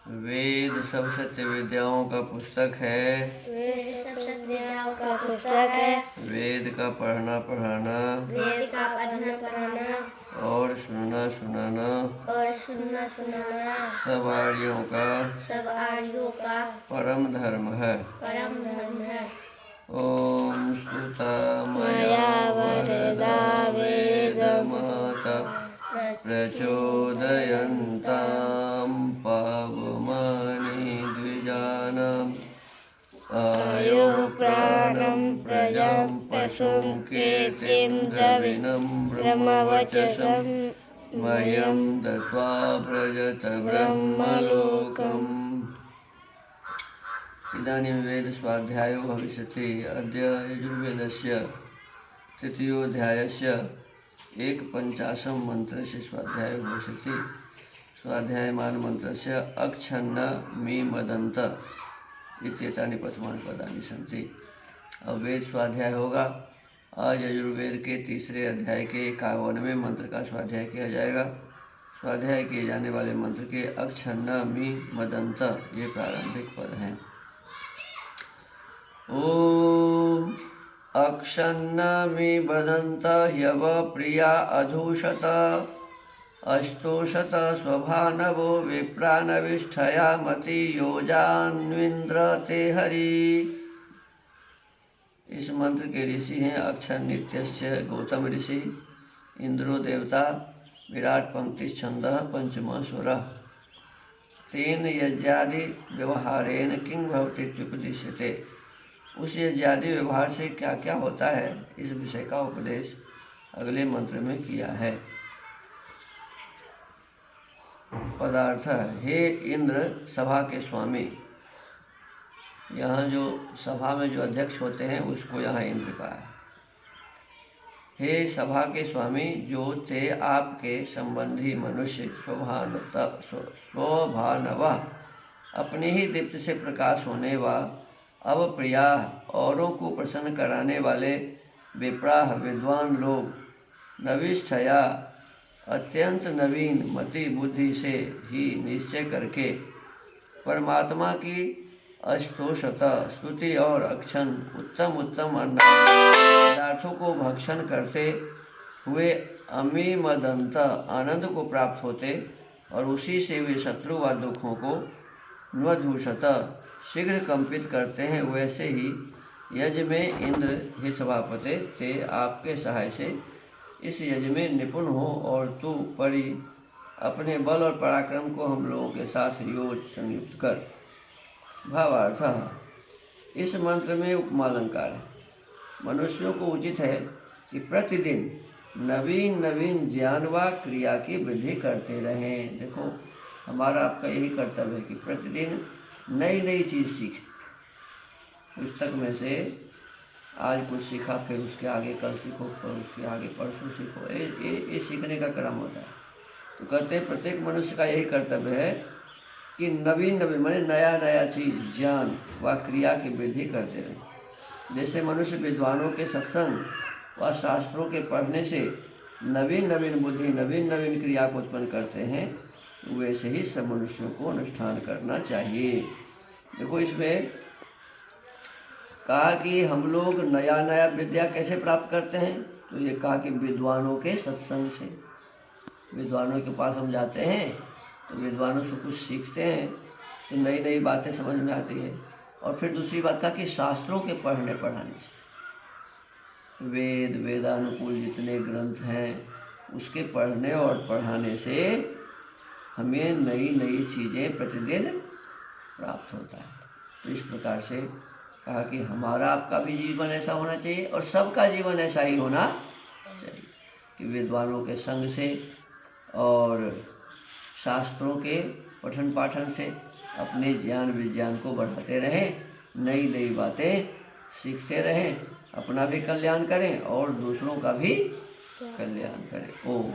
वेद सब सत्य विद्याओं का पुस्तक है। वेद सब सत्याओं का पुस्तक है। वेद का पढ़ना पढ़ाना वेद का पढ़ना पढ़ाना और सुनना सुनाना और सुनना सुनाना सब आर्यों का परम धर्म है। ओम सुता मया वरदा वेदमाता प्रचोदयन्तां पावमानि द्विजानाम् आयुः प्राणं प्रजां पशुं कीर्तिं द्रविणं ब्रह्मवचसं मह्यं दत्त्वा व्रजत ब्रह्मलोकम्। इदानीं वेदस्वाध्यायो भविष्यति। अद्य यजुर्वेदस्य तृतीयोऽध्यायस्य 150 मन्त्रस्य स्वाध्यायो भविष्यति। स्वाध्यायमान मन्त्रस्य अक्षन्न मी मदन्त इत्येतानि प्रथमानि पदानि सन्ति। अब वेद स्वाध्याय होगा। आज यजुर्वेद के तीसरे अध्याय के 51वें मंत्र का स्वाध्याय किया जाएगा। स्वाध्याय किए जाने वाले मंत्र के अक्षन्न मी मदन्त ये प्रारंभिक पद हैं। ओम अक्षन्न मी बदन्त ह्यव प्रिया अधूषत अस्तोषत स्वभानवो विप्रानविष्ठया मति योजान्विन्द्र ते हरि। इस मंत्र के ऋषि हैं अक्षरनित्यस्य गौतम ऋषि, इंद्रो देवता, विराट पंक्ति छंद पंचमा स्वरः। तेन यज्ञादि व्यवहारेण किं भवति इत्युपदिश्यते। उस यज्ञादि व्यवहार से क्या क्या होता है, इस विषय का उपदेश अगले मंत्र में किया है। पदार्थ, हे इंद्र सभा के स्वामी। यहाँ जो सभा में जो अध्यक्ष होते हैं उसको यहाँ इंद्र कहा है। हे सभा के स्वामी, जो थे आपके संबंधी मनुष्य स्वभानव अपनी ही दीप्त से प्रकाश होने व अब प्रिया औरों को प्रसन्न कराने वाले विप्राह विद्वान लोग नविष्ठया अत्यंत नवीन मति बुद्धि से ही निश्चय करके परमात्मा की अष्टोशत स्तुति और अक्षण उत्तम उत्तम पदार्थों को भक्षण करते हुए अमी मदंत आनंद को प्राप्त होते और उसी से वे शत्रु व दुखों को न्वधूषत शीघ्र कंपित करते हैं। वैसे ही यज्ञ में इंद्र ही सभापति थे। आपके सहाय से इस यज्ञ में निपुण हो और तू परी अपने बल और पराक्रम को हम लोगों के साथ योज संयुक्त कर। भावार्थ, इस मंत्र में उपमालंकार है। मनुष्यों को उचित है कि प्रतिदिन नवीन नवीन ज्ञान व क्रिया की वृद्धि करते रहें। देखो, हमारा आपका यही कर्तव्य है कि प्रतिदिन नई नई चीज़ सीखें। पुस्तक में से आज कुछ सीखा, फिर उसके आगे कल सीखो, फिर उसके आगे परसों सीखो। ये सीखने का क्रम होता है। तो कहते हैं प्रत्येक मनुष्य का यही कर्तव्य है कि नवीन नवीन माने नया नया चीज़ ज्ञान व क्रिया की वृद्धि करते रहे। जैसे मनुष्य विद्वानों के सत्संग व शास्त्रों के पढ़ने से नवीन नवीन बुद्धि नवीन नवीन क्रिया को उत्पन्न करते हैं, वैसे ही सब मनुष्यों को अनुष्ठान करना चाहिए। देखो, इसमें कहा कि हम लोग नया नया विद्या कैसे प्राप्त करते हैं, तो ये कहा कि विद्वानों के सत्संग से। विद्वानों के पास हम जाते हैं तो विद्वानों से कुछ सीखते हैं तो नई नई बातें समझ में आती है। और फिर दूसरी बात कहा कि शास्त्रों के पढ़ने पढ़ाने से, वेद वेदानुकूल जितने ग्रंथ हैं उसके पढ़ने और पढ़ाने से हमें नई नई चीज़ें प्रतिदिन प्राप्त होता है। तो इस प्रकार से कहा कि हमारा आपका भी जीवन ऐसा होना चाहिए और सबका जीवन ऐसा ही होना चाहिए कि विद्वानों के संग से और शास्त्रों के पठन पाठन से अपने ज्ञान विज्ञान को बढ़ाते रहें, नई नई बातें सीखते रहें, अपना भी कल्याण करें और दूसरों का भी कल्याण करें। ओम।